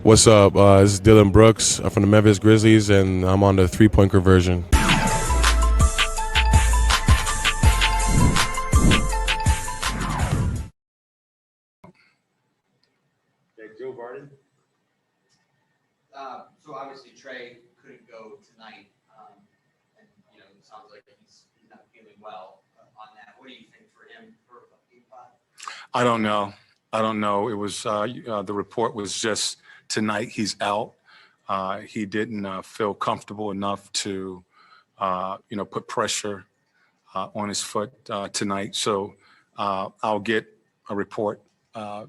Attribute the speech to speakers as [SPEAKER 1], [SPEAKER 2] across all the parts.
[SPEAKER 1] What's up? This is Dylan Brooks from the Memphis Grizzlies, and I'm on the three-point conversion.
[SPEAKER 2] Joe Barton.
[SPEAKER 3] So obviously Trae couldn't go tonight, and it sounds like he's not feeling well on that. What do you think for him for Game 5?
[SPEAKER 4] I don't know. It was the report was just tonight he's out. He didn't feel comfortable enough to put pressure on his foot tonight. So I'll get a report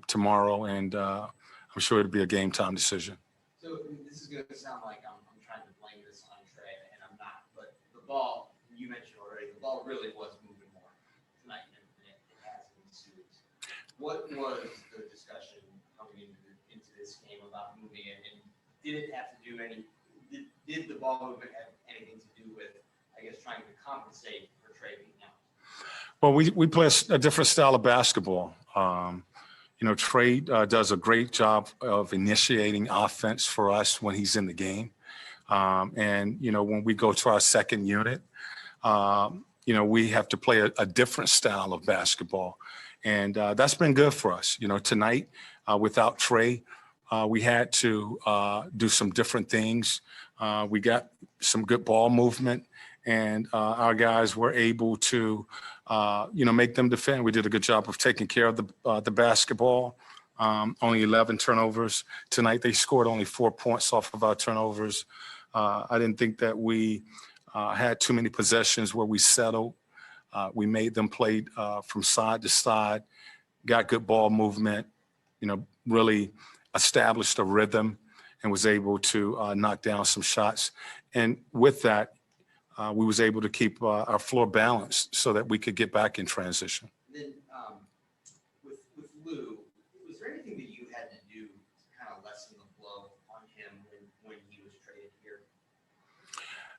[SPEAKER 4] tomorrow, and I'm sure it'll be a game time decision.
[SPEAKER 3] So this is going to sound like I'm trying to blame this on Trae, and I'm not. But the ball, you mentioned already, the ball really was moving more tonight than it has in the series. What was the discussion coming into this game about moving it, and did it have to do did the ball movement have anything to do with, I guess, trying to compensate for Trae being out?
[SPEAKER 4] Well, we play a different style of basketball. Trae does a great job of initiating offense for us when he's in the game. When we go to our second unit, we have to play a different style of basketball. And that's been good for us. Tonight, without Trae, we had to do some different things. We got some good ball movement, and our guys were able to make them defend. We did a good job of taking care of the basketball. Only 11 turnovers. Tonight they scored only 4 points off of our turnovers. I didn't think that we had too many possessions where we settled. We made them play from side to side, got good ball movement, really established a rhythm and was able to knock down some shots. And with that, we was able to keep our floor balanced so that we could get back in transition.
[SPEAKER 3] Then with Lou, was there anything that you had to do to kind of lessen the blow on him when he was traded here?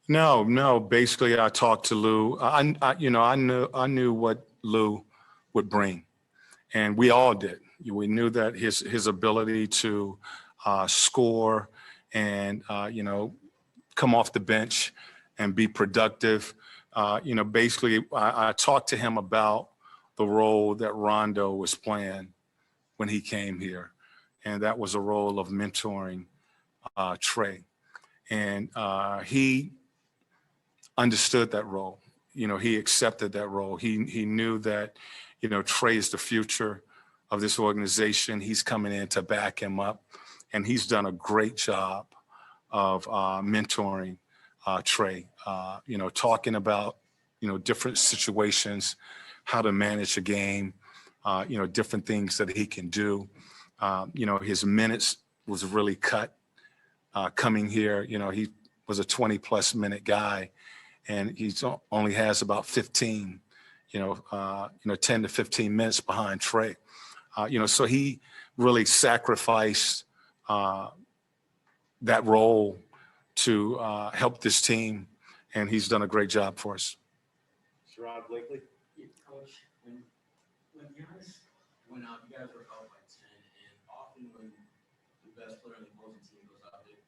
[SPEAKER 4] No. Basically, I talked to Lou. I knew what Lou would bring, and we all did. We knew that his ability to score and come off the bench and be productive. Basically, I talked to him about the role that Rondo was playing when he came here, and that was a role of mentoring Trae. And he understood that role. He accepted that role. He knew that, Trae is the future of this organization. He's coming in to back him up, and he's done a great job of mentoring Trae, talking about, different situations, how to manage a game, different things that he can do. His minutes was really cut coming here. He was a 20-plus minute guy, and he only has about 15, 10 to 15 minutes behind Trae. So he really sacrificed that role to help this team, and he's done a great job for us.
[SPEAKER 2] Sherrod Blakely.
[SPEAKER 5] Yeah, Coach, when Giannis went out, you guys were out by 10, and often when the best player on the opposing team goes out there,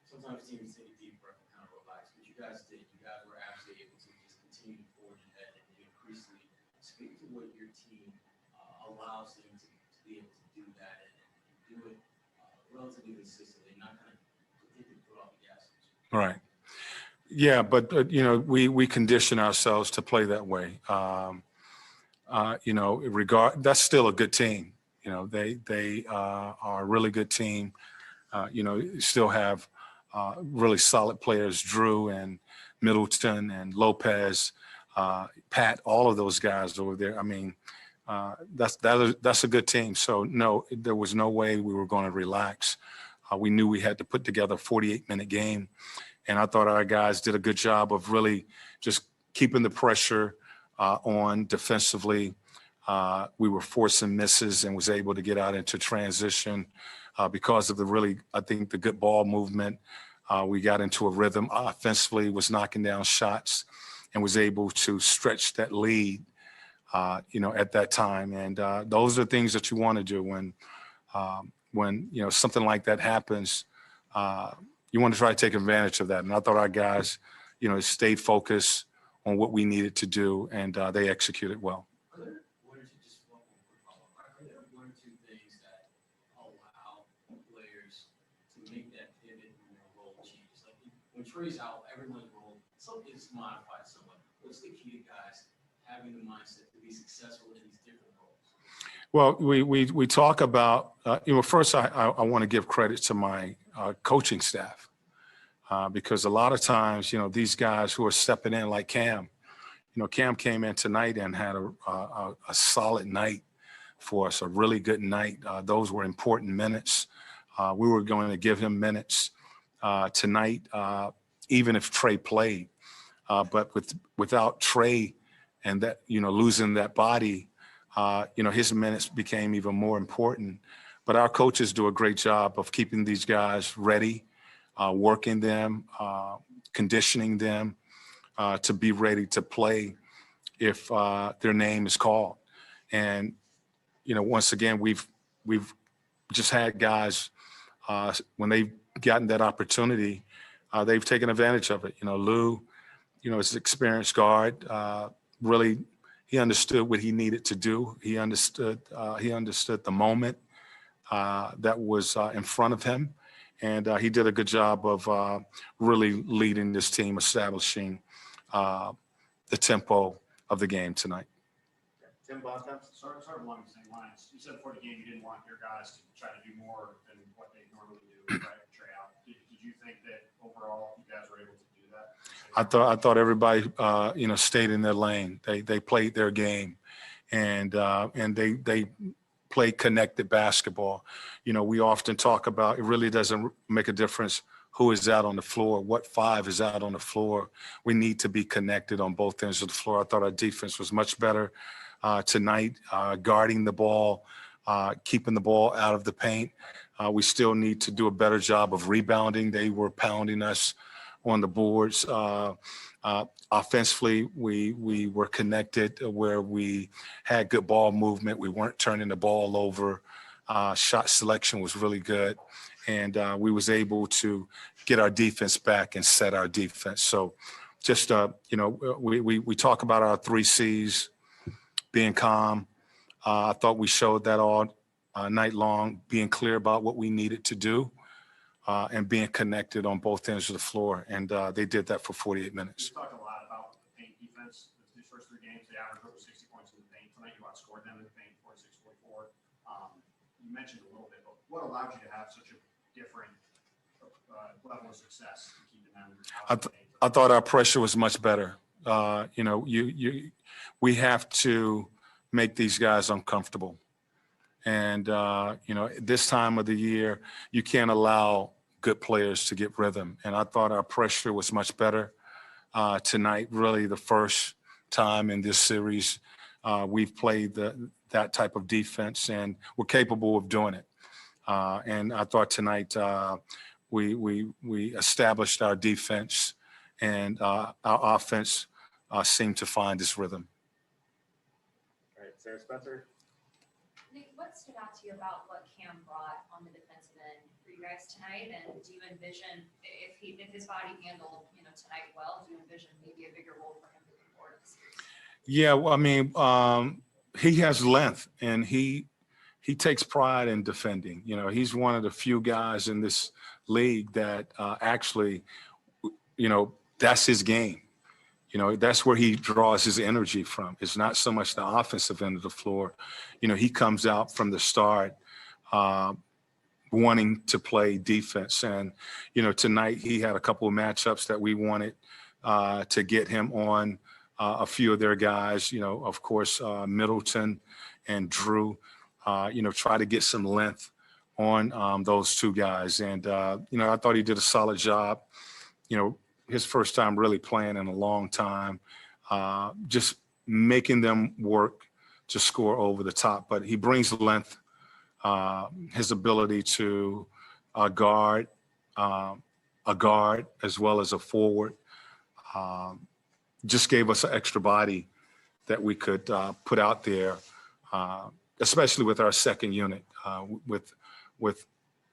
[SPEAKER 5] sometimes teams take a deep breath and kind of relax, but you guys did. You guys were actually able to just continue to forge ahead and increasingly speak to what your team allows them to be able to do that and do it relatively consistently, not kind of continue to put off the gas.
[SPEAKER 4] Right. Yeah, but we condition ourselves to play that way. That's still a good team. They are a really good team. Still have really solid players, Drew and Middleton and Lopez, Pat, all of those guys over there. I mean, that's a good team. So no, there was no way we were going to relax. We knew we had to put together a 48-minute game. And I thought our guys did a good job of really just keeping the pressure on defensively. We were forcing misses and was able to get out into transition because of the good ball movement. We got into a rhythm offensively, was knocking down shots, and was able to stretch that lead, at that time. And those are things that you want to do when when something like that happens, you want to try to take advantage of that. And I thought our guys, stayed focused on what we needed to do, and they executed well.
[SPEAKER 5] Are there one or two, just one quick follow-up, are there one or two things that allow players to make that pivot when their role changes? Like when Trae's out, everyone's role is modified somewhat. What's the key to guys having the mindset to be successful in these different roles?
[SPEAKER 4] Well, we talk about, first I want to give credit to my coaching staff because a lot of times, these guys who are stepping in like Cam, Cam came in tonight and had a solid night for us, a really good night. Those were important minutes. We were going to give him minutes tonight, even if Trae played. But without Trae and that, losing that body, his minutes became even more important. But our coaches do a great job of keeping these guys ready, working them, conditioning them to be ready to play if their name is called. And, once again, we've just had guys when they've gotten that opportunity, they've taken advantage of it. Lou, as an experienced guard, really, he understood what he needed to do. He understood the moment that was in front of him. And he did a good job of really leading this team, establishing the tempo of the game tonight.
[SPEAKER 2] Tim Bontemps.
[SPEAKER 6] Sort of along the same lines. You said before the game you didn't want your guys to try to do more than what they normally do, right? Trae out. Did you think that overall you guys were able to do that?
[SPEAKER 4] I thought everybody stayed in their lane. They played their game, and they played connected basketball. We often talk about it really doesn't make a difference who is out on the floor, what five is out on the floor. We need to be connected on both ends of the floor. I thought our defense was much better tonight, guarding the ball, keeping the ball out of the paint. We still need to do a better job of rebounding. They were pounding us on the boards. Offensively, we were connected where we had good ball movement. We weren't turning the ball over. Shot selection was really good. And we was able to get our defense back and set our defense. So just, we talk about our 3 C's, being calm. I thought we showed that all night long, being clear about what we needed to do and being connected on both ends of the floor. And they did that for 48 minutes.
[SPEAKER 6] You talked a lot about the paint defense. These first 3 games, they averaged over 60 points in the paint. Tonight you outscored them in the paint, 46-44. You mentioned a little bit, but what allowed you to have such a different level of success in keeping them out of the paint?
[SPEAKER 4] I thought our pressure was much better. We have to make these guys uncomfortable. And, this time of the year, you can't allow good players to get rhythm. And I thought our pressure was much better tonight, really the first time in this series. We've played that type of defense, and we're capable of doing it. And I thought tonight we established our defense, and our offense seemed to find its rhythm.
[SPEAKER 2] All right, Sarah Spencer.
[SPEAKER 7] Nate, what stood out to you about what Cam brought on the defensive end for you guys tonight? And do you envision, if his body handled, tonight well, do you envision maybe a bigger role for him moving forward in the series?
[SPEAKER 4] Yeah, well, I mean, he has length, and he takes pride in defending. He's one of the few guys in this league that actually, that's his game. That's where he draws his energy from. It's not so much the offensive end of the floor. He comes out from the start wanting to play defense. And, tonight he had a couple of matchups that we wanted to get him on a few of their guys, of course, Middleton and Drew, try to get some length on those 2 guys. And, I thought he did a solid job, his first time really playing in a long time, just making them work to score over the top. But he brings length, his ability to guard a guard as well as a forward, just gave us an extra body that we could put out there, especially with our second unit, with with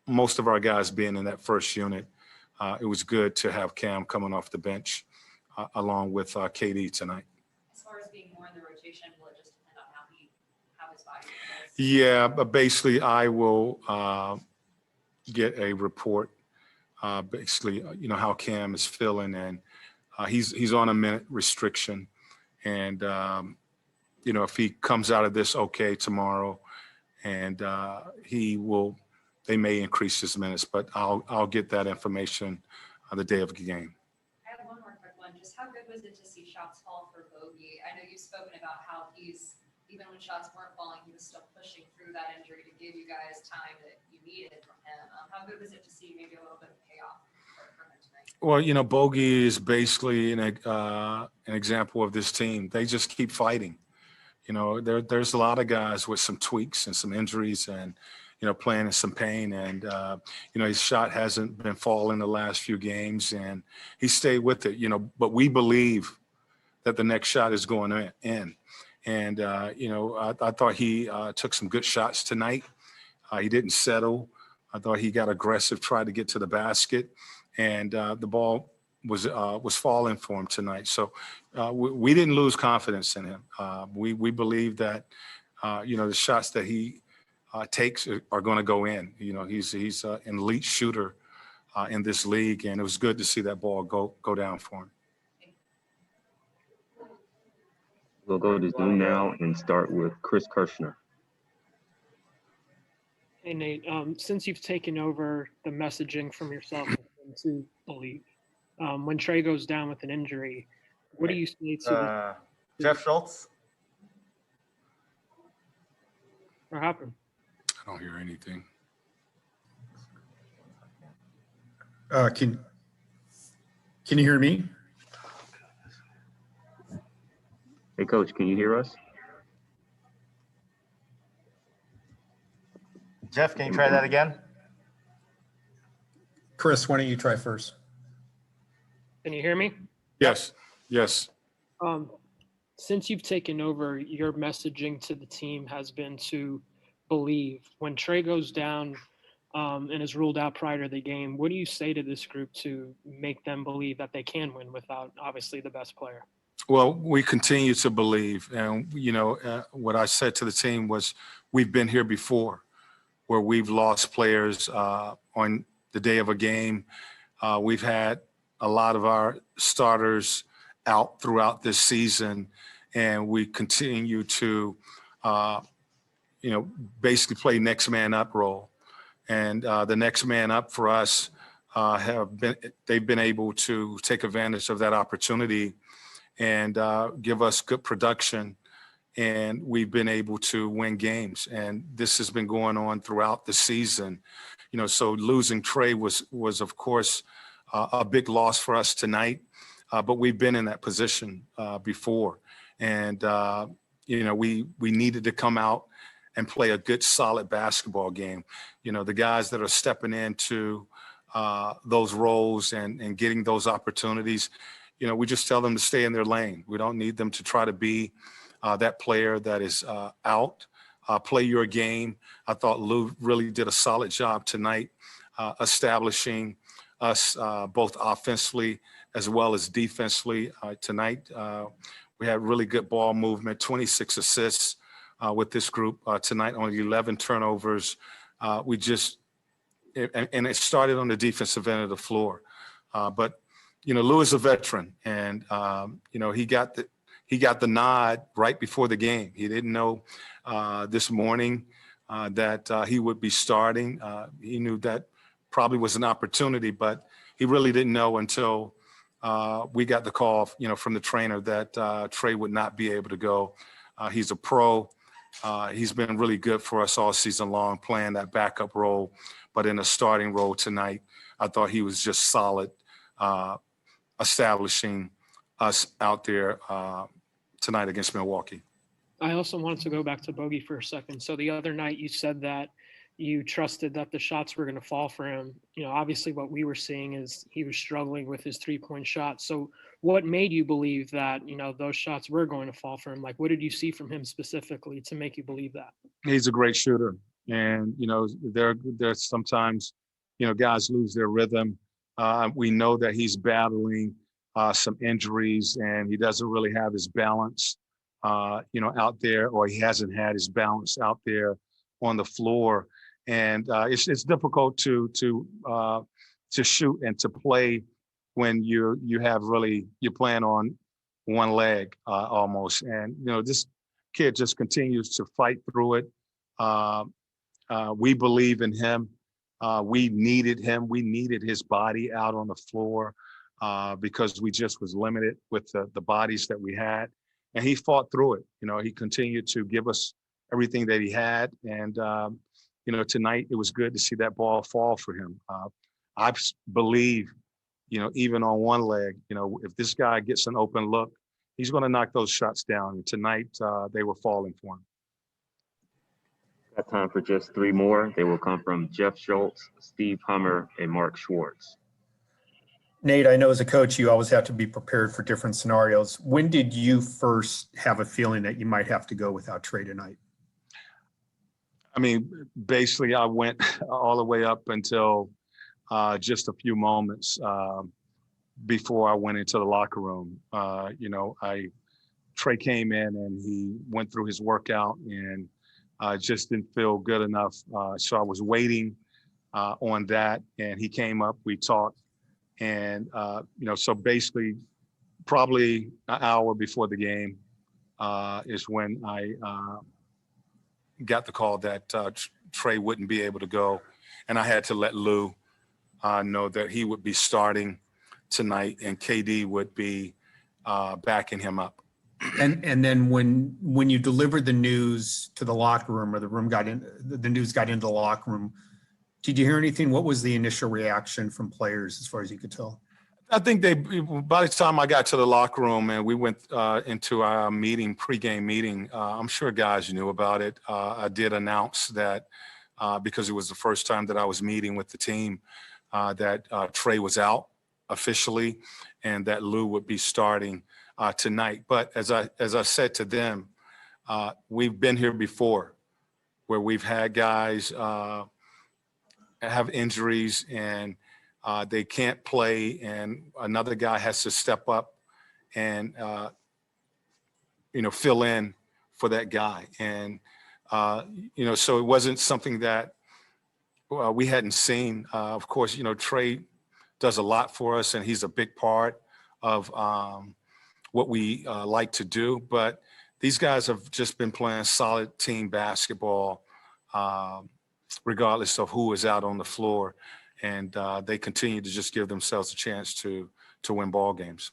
[SPEAKER 4] most of our guys being in that first unit, it was good to have Cam coming off the bench along with KD tonight.
[SPEAKER 7] As far as being more in the rotation, will it just depend on how his body feels?
[SPEAKER 4] Yeah, but basically I will get a report, basically, how Cam is feeling, and he's on a minute restriction, and if he comes out of this okay tomorrow, and they may increase his minutes, but I'll get that information on the day of the game.
[SPEAKER 7] I have one more quick one. Just how good was it to see shots fall for Bogey? I know you've spoken about how even when shots weren't falling, he was still pushing through that injury to give you guys time that you needed from him. How good was it to see maybe a little bit of payoff for him tonight?
[SPEAKER 4] Well, Bogey is basically an example of this team. They just keep fighting. There's a lot of guys with some tweaks and some injuries and, playing in some pain. And, his shot hasn't been falling the last few games, and he stayed with it, but we believe that the next shot is going in. And, I thought he took some good shots tonight. He didn't settle. I thought he got aggressive, tried to get to the basket, and the ball was falling for him tonight. So we didn't lose confidence in him. We believe that, the shots that he takes are going to go in. He's an elite shooter in this league, and it was good to see that ball go down for him.
[SPEAKER 8] We'll go to Zoom now and start with Chris Kirshner.
[SPEAKER 9] Hey, Nate, since you've taken over the messaging from yourself to believe, when Trae goes down with an injury, what do you say to
[SPEAKER 2] Jeff Schultz.
[SPEAKER 9] what happened?
[SPEAKER 4] I don't hear anything.
[SPEAKER 10] Can you hear me?
[SPEAKER 8] Hey, Coach, can you hear us?
[SPEAKER 2] Jeff, can you try that again?
[SPEAKER 10] Chris, why don't you try first?
[SPEAKER 9] Can you hear me?
[SPEAKER 4] Yes.
[SPEAKER 9] Since you've taken over, your messaging to the team has been to believe. When Trae goes down and is ruled out prior to the game, what do you say to this group to make them believe that they can win without obviously the best player?
[SPEAKER 4] Well, we continue to believe. And, what I said to the team was we've been here before where we've lost players on the day of a game. We've had a lot of our starters out throughout this season, and we continue to, basically play next man up role. And the next man up for us they've been able to take advantage of that opportunity and give us good production, and we've been able to win games. And this has been going on throughout the season. So losing Trae was of course a big loss for us tonight, but we've been in that position before, and we needed to come out and play a good, solid basketball game. The guys that are stepping into those roles and getting those opportunities, we just tell them to stay in their lane. We don't need them to try to be that player that is out. Play your game. I thought Lou really did a solid job tonight, establishing us both offensively as well as defensively tonight. We had really good ball movement, 26 assists with this group tonight, only 11 turnovers. And it started on the defensive end of the floor. But Lou is a veteran, and he got the nod right before the game. He didn't know this morning that he would be starting. He knew that probably was an opportunity, but he really didn't know until we got the call, from the trainer that Trae would not be able to go. He's a pro. He's been really good for us all season long, playing that backup role, but in a starting role tonight, I thought he was just solid, establishing us out there tonight against Milwaukee.
[SPEAKER 9] I also wanted to go back to Bogey for a second. So the other night you said that you trusted that the shots were going to fall for him. Obviously what we were seeing is he was struggling with his 3-point shot. So what made you believe that, those shots were going to fall for him? Like, what did you see from him specifically to make you believe that?
[SPEAKER 4] He's a great shooter. And, there's sometimes, guys lose their rhythm. We know that he's battling some injuries and he doesn't really have his balance, out there, or he hasn't had his balance out there on the floor. And it's difficult to shoot and to play when you're playing on one leg almost. And this kid just continues to fight through it. We believe in him. We needed him. We needed his body out on the floor because we just was limited with the bodies that we had. And he fought through it. He continued to give us everything that he had. And, tonight it was good to see that ball fall for him. I believe, even on one leg, if this guy gets an open look, he's going to knock those shots down. And tonight they were falling for him.
[SPEAKER 8] Got time for just 3 more. They will come from Jeff Schultz, Steve Hummer, and Mark Schwartz.
[SPEAKER 10] Nate, I know as a coach, you always have to be prepared for different scenarios. When did you first have a feeling that you might have to go without Trae tonight?
[SPEAKER 4] I mean, basically, I went all the way up until just a few moments before I went into the locker room. Trae came in and he went through his workout and just didn't feel good enough. So I was waiting on that, and he came up. We talked, and so basically, probably an hour before the game is when I got the call that Trae wouldn't be able to go, and I had to let Lou know that he would be starting tonight, and KD would be backing him up.
[SPEAKER 10] And then when you delivered the news to the locker room, or the news got into the locker room, did you hear anything? What was the initial reaction from players as far as you could tell?
[SPEAKER 4] I think by the time I got to the locker room and we went into our pregame meeting, I'm sure guys knew about it. I did announce that because it was the first time that I was meeting with the team, that Trae was out officially and that Lou would be starting tonight. But as I said to them, we've been here before where we've had guys have injuries and they can't play, and another guy has to step up and fill in for that guy. And so it wasn't something that we hadn't seen. Of course, Trae does a lot for us, and he's a big part of what we like to do. But these guys have just been playing solid team basketball, regardless of who is out on the floor. And they continue to just give themselves a chance to win ball games.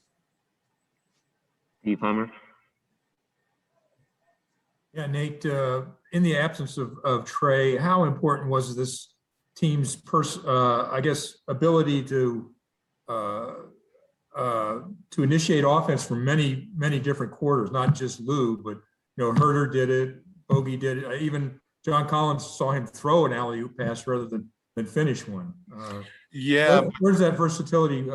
[SPEAKER 8] Steve Hummer.
[SPEAKER 11] Yeah, Nate, in the absence of Trae, how important was this team's ability to initiate offense from many different quarters, not just Lou, but Herter did it, Bogey did it, even John Collins saw him throw an alley-oop pass rather than finish one. Where's that versatility?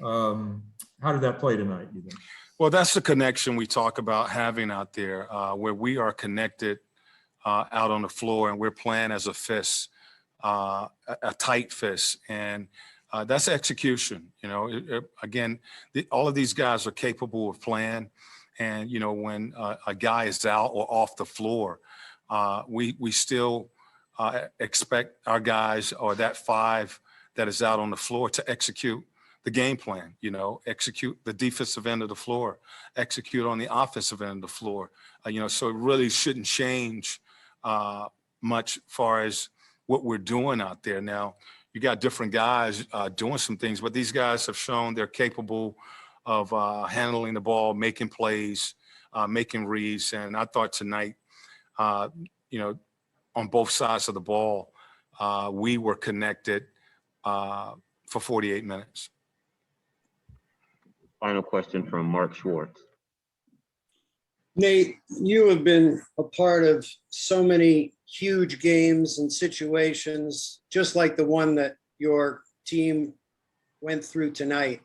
[SPEAKER 11] How did that play tonight, you think?
[SPEAKER 4] Well, that's the connection we talk about having out there, where we are connected out on the floor and we're playing as a fist, a tight fist. And that's execution. Again, all of these guys are capable of playing. And, when a guy is out or off the floor, we still expect our guys or that 5 that is out on the floor to execute the game plan, execute the defensive end of the floor, execute on the offensive end of the floor. So it really shouldn't change much far as what we're doing out there. Now, you got different guys doing some things, but these guys have shown they're capable of handling the ball, making plays, making reads. And I thought tonight, on both sides of the ball, we were connected for 48 minutes.
[SPEAKER 8] Final question from Mark Schwartz.
[SPEAKER 12] Nate, you have been a part of so many huge games and situations, just like the one that your team went through tonight.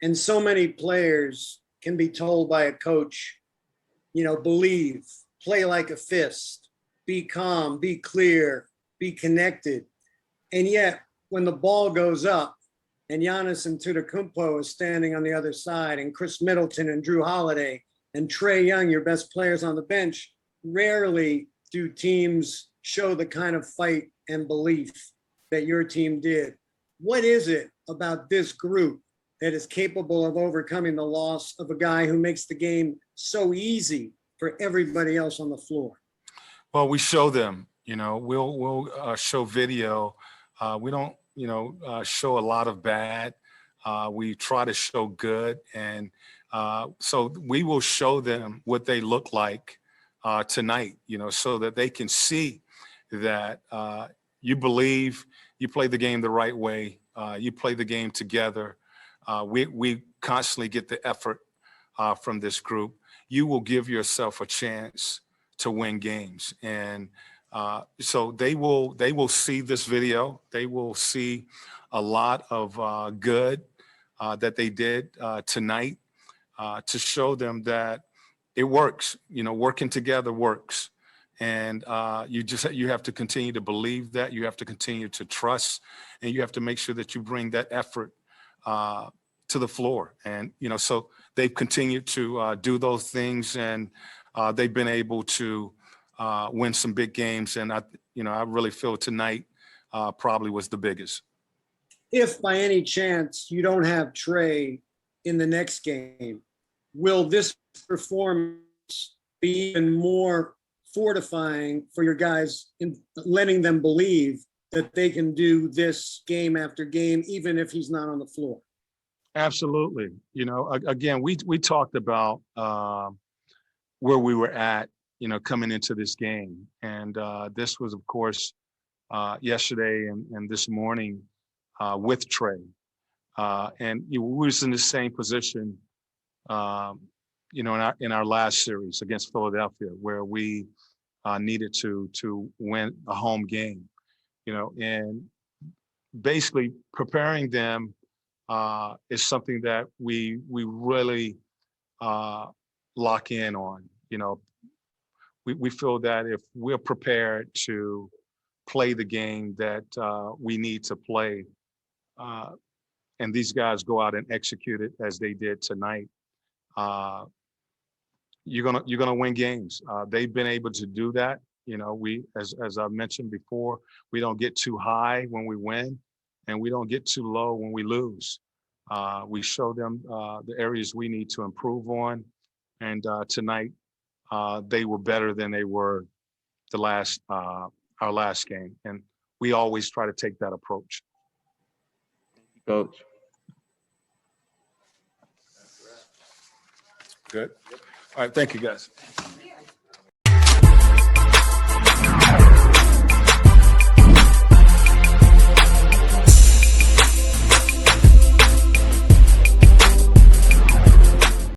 [SPEAKER 12] And so many players can be told by a coach, believe, play like a fist, be calm, be clear, be connected. And yet, when the ball goes up and Giannis Antetokounmpo is standing on the other side, and Chris Middleton and Drew Holiday and Trae Young, your best players on the bench, rarely do teams show the kind of fight and belief that your team did. What is it about this group that is capable of overcoming the loss of a guy who makes the game so easy for everybody else on the floor?
[SPEAKER 4] Well, we show them, we'll show video. We don't, show a lot of bad. We try to show good. And so we will show them what they look like tonight, so that they can see that you believe, you play the game the right way, you play the game together. We constantly get the effort from this group. You will give yourself a chance to win games. And so they will see this video. They will see a lot of good that they did tonight to show them that it works. Working together works. And you have to continue to believe that. You have to continue to trust, and you have to make sure that you bring that effort to the floor. And so they've continued to do those things, and they've been able to win some big games. And I really feel tonight probably was the biggest.
[SPEAKER 12] If by any chance you don't have Trae in the next game, will this performance be even more fortifying for your guys in letting them believe that they can do this game after game, even if he's not on the floor?
[SPEAKER 4] Absolutely. Again, we talked about where we were at, coming into this game. And this was, of course, yesterday and this morning with Trae. And we was in the same position, in our last series against Philadelphia, where we needed to win a home game, and basically preparing them is something that we really lock in on. We feel that if we're prepared to play the game that we need to play, and these guys go out and execute it as they did tonight, you're gonna win games. They've been able to do that. We, as I mentioned before, we don't get too high when we win, and we don't get too low when we lose. We show them the areas we need to improve on, and tonight they were better than they were our last game, and we always try to take that approach.
[SPEAKER 8] Coach.
[SPEAKER 4] Good. All right, thank you, guys.